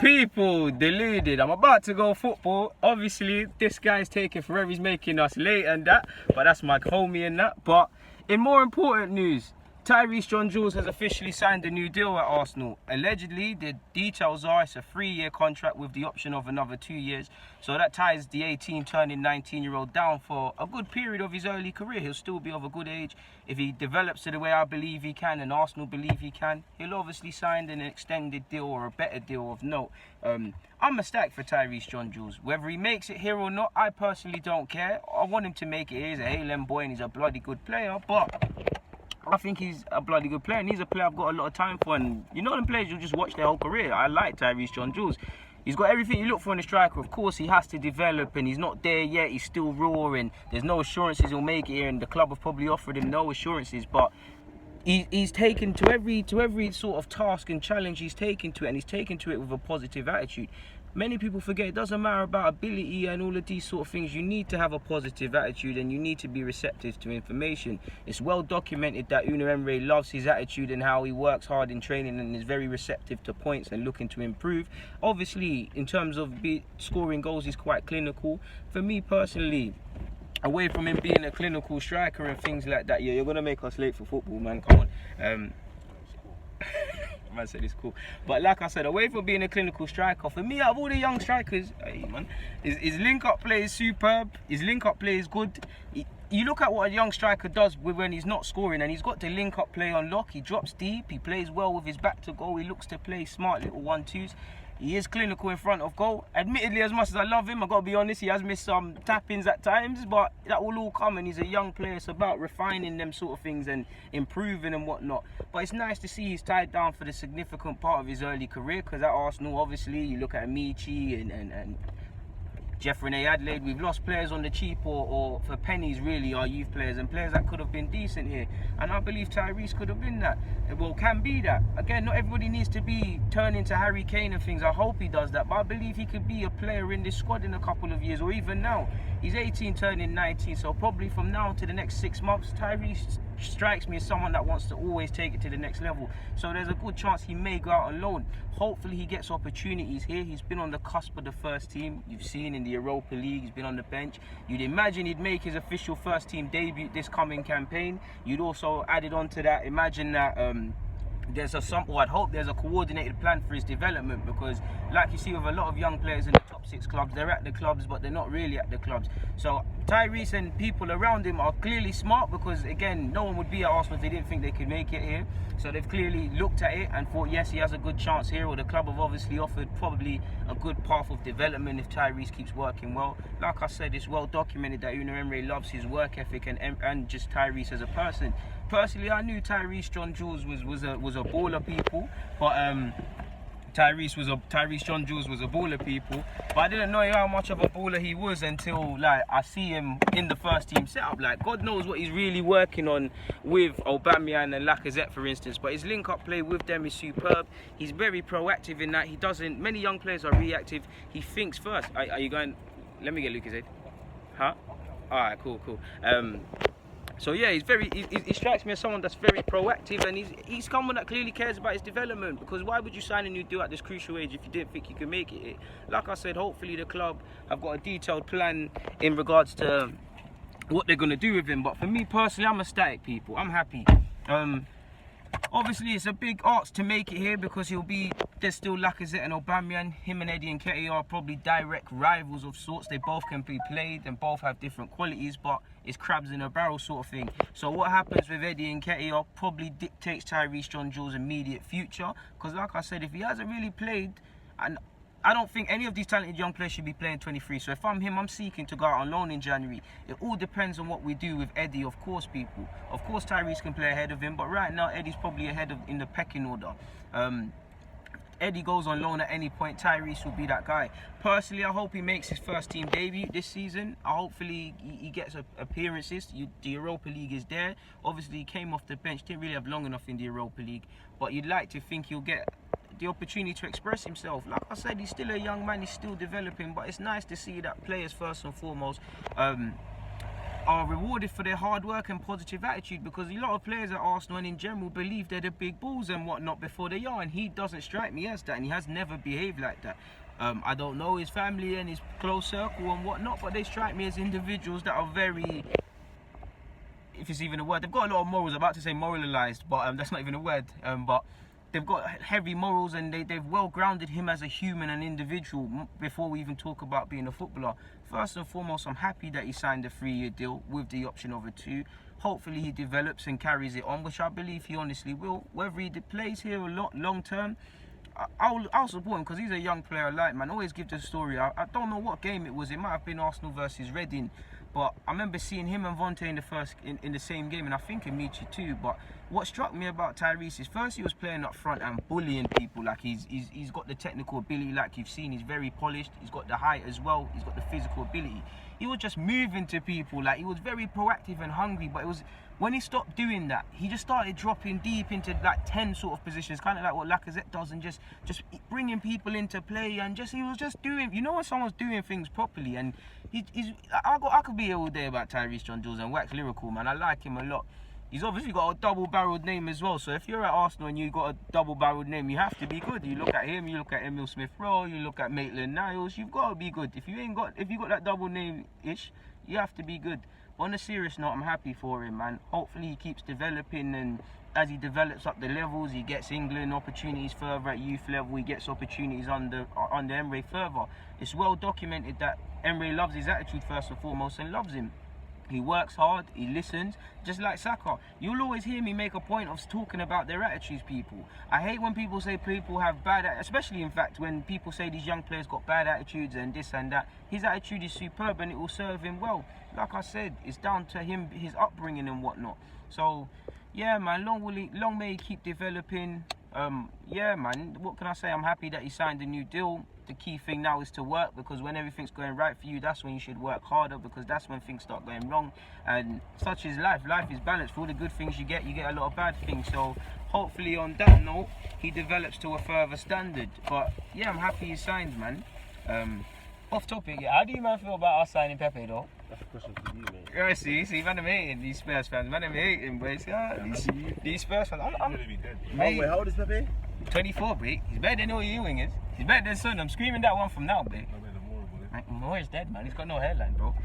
People, deluded. I'm about to go football. Obviously, this guy's taking forever. He's making us late and that, but that's my homie and that. But in more important news, Tyreece John-Jules has officially signed a new deal at Arsenal. Allegedly, the details are it's a 3-year contract with the option of another 2 years. So that ties the 18 turning 19-year-old down for a good period of his early career. He'll still be of a good age. If he develops to the way I believe he can and Arsenal believe he can, he'll obviously sign an extended deal or a better deal of note. I'm ecstatic for Tyreece John-Jules. Whether he makes it here or not, I personally don't care. I want him to make it here. He's a Haaland boy and he's a bloody good player, but I think he's a bloody good player and he's a player I've got a lot of time for. And you know them players you'll just watch their whole career. I like Tyreece John-Jules. He's got everything you look for in a striker. Of course, he has to develop and he's not there yet. He's still raw and there's no assurances he'll make it here. And the club have probably offered him no assurances. But he's taken to every sort of task and challenge he's taken to it. And he's taken to it with a positive attitude. Many people forget it doesn't matter about ability and all of these sort of things. You need to have a positive attitude and you need to be receptive to information. It's well documented that Gooner loves his attitude and how he works hard in training and is very receptive to points and looking to improve. Obviously, in terms of scoring goals, he's quite clinical. For me personally, away from him being a clinical striker and things like that, yeah, you're going to make us late for football, man. Come on. Man said it's cool, but like I said, away from being a clinical striker, for me, out of all the young strikers, hey man, his link-up play is superb. His link-up play is good. You look at what a young striker does when he's not scoring, and he's got the link-up play on lock. He drops deep. He plays well with his back to goal. He looks to play smart little 1-2s. He is clinical in front of goal. Admittedly, as much as I love him, I've got to be honest, he has missed some tap-ins at times, but that will all come, and he's a young player. It's about refining them sort of things and improving and whatnot. But it's nice to see he's tied down for the significant part of his early career, because at Arsenal, obviously, you look at Amici and Jeffrey Adelaide, we've lost players on the cheap or for pennies, really, our youth players, and players that could have been decent here. And I believe Tyreece could have been that. Well, can be that. Again, not everybody needs to be turned into Harry Kane and things. I hope he does that. But I believe he could be a player in this squad in a couple of years, or even now. He's 18 turning 19, so probably from now to the next 6 months, Tyreece strikes me as someone that wants to always take it to the next level. So there's a good chance he may go out on loan. Hopefully he gets opportunities here. He's been on the cusp of the first team. You've seen in the Europa League, he's been on the bench. You'd imagine he'd make his official first team debut this coming campaign. You'd also added on to that, imagine that I'd hope there's a coordinated plan for his development, because like you see with a lot of young players in the top 6 clubs, they're at the clubs but they're not really at the clubs. So Tyreece and people around him are clearly smart, because again, no one would be at Arsenal if they didn't think they could make it here. So they've clearly looked at it and thought, yes, he has a good chance here, or the club have obviously offered probably a good path of development if Tyreece keeps working well. Like I said, it's well documented that Gooner loves his work ethic and just Tyreece as a person. Personally, I knew Tyreece John-Jules was a baller, people, but Tyreece John-Jules was a baller, people, but I didn't know how much of a baller he was until like I see him in the first team setup. Like, God knows what he's really working on with Aubameyang and Lacazette, for instance, but his link-up play with them is superb. He's very proactive in that. He doesn't, many young players are reactive. He thinks first. Are you going? Let me get Lucas aid. Huh? Alright, cool. So yeah, he strikes me as someone that's very proactive, and he's someone that clearly cares about his development, because why would you sign a new deal at this crucial age if you didn't think you could make it? Like I said, hopefully the club have got a detailed plan in regards to what they're going to do with him. But for me personally, I'm ecstatic, people. I'm happy. Obviously, it's a big ask to make it here, because there's still Lacazette and Aubameyang. Him and Eddie Nketiah are probably direct rivals of sorts. They both can be played and both have different qualities, but it's crabs in a barrel sort of thing. So what happens with Eddie Nketiah probably dictates Tyreece John-Jules' immediate future, because like I said, if he hasn't really played, and I don't think any of these talented young players should be playing 23. So if I'm him, I'm seeking to go out on loan in January. It all depends on what we do with Eddie, of course, people. Of course, Tyreece can play ahead of him, but right now, Eddie's probably ahead in the pecking order. Eddie goes on loan at any point, Tyreece will be that guy. Personally, I hope he makes his first team debut this season. Hopefully he gets appearances. The Europa League is there. Obviously, he came off the bench, didn't really have long enough in the Europa League, but you'd like to think he'll get the opportunity to express himself. Like I said, he's still a young man, he's still developing, but it's nice to see that players first and foremost are rewarded for their hard work and positive attitude, because a lot of players at Arsenal and in general believe they're the big balls and whatnot before they are, and he doesn't strike me as that, and he has never behaved like that. I don't know his family and his close circle and whatnot, but they strike me as individuals that are very, if it's even a word, they've got a lot of morals. I'm about to say moralized, but that's not even a word. But they've got heavy morals, and they've well grounded him as a human and individual before we even talk about being a footballer. First and foremost, I'm happy that he signed a 3-year deal with the option of a 2. Hopefully he develops and carries it on, which I believe he honestly will. Whether he plays here a lot long term, I'll support him, because he's a young player I like, man. Always give the story. I don't know what game it was. It might have been Arsenal versus Reading, but I remember seeing him and Vontae in the same game, and I think Amici too. But what struck me about Tyreece is, first, he was playing up front and bullying people. Like he's got the technical ability, like you've seen. He's very polished. He's got the height as well. He's got the physical ability. He was just moving to people. Like, he was very proactive and hungry. But it was when he stopped doing that, he just started dropping deep into like 10 sort of positions, kind of like what Lacazette does, and just bringing people into play, and he was just doing, you know, when someone's doing things properly. And I could be here all day about Tyreece John-Jules and wax lyrical, man. I like him a lot. He's obviously got a double-barreled name as well. So if you're at Arsenal and you've got a double-barreled name, you have to be good. You look at him, you look at Emile Smith-Rowe, you look at Maitland-Niles. You've got to be good. If you got that double name-ish, you have to be good. But on a serious note, I'm happy for him, man. Hopefully he keeps developing, and as he develops up the levels, he gets England opportunities further at youth level. He gets opportunities under Emre further. It's well documented that Emre loves his attitude first and foremost, and loves him. He works hard, he listens, just like Saka. You'll always hear me make a point of talking about their attitudes, people. I hate when people say people have bad, especially in fact when people say these young players got bad attitudes and this and that. His attitude is superb and it will serve him well. Like I said, it's down to him, his upbringing and whatnot. So, yeah, man, long may he keep developing. Yeah, man, what can I say? I'm happy that he signed a new deal. The key thing now is to work, because when everything's going right for you, that's when you should work harder, because that's when things start going wrong. And such is life. Life is balanced. For all the good things you get a lot of bad things. So hopefully on that note, he develops to a further standard. But yeah, I'm happy he signed, man. Off topic, yeah. How do you man feel about us signing Pepe though? That's a question for you, mate. Yeah, see, man, I'm hating these Spurs fans. Man, I'm hating, boys. These Spurs fans. He's gonna be dead. Mate, Wait, how old is Pepe? 24, mate. He's better than all Ewing is. He's better than Son. I'm screaming that one from now, mate. No, mate, the Moore, boy. Moore's dead, man. He's got no hairline, bro.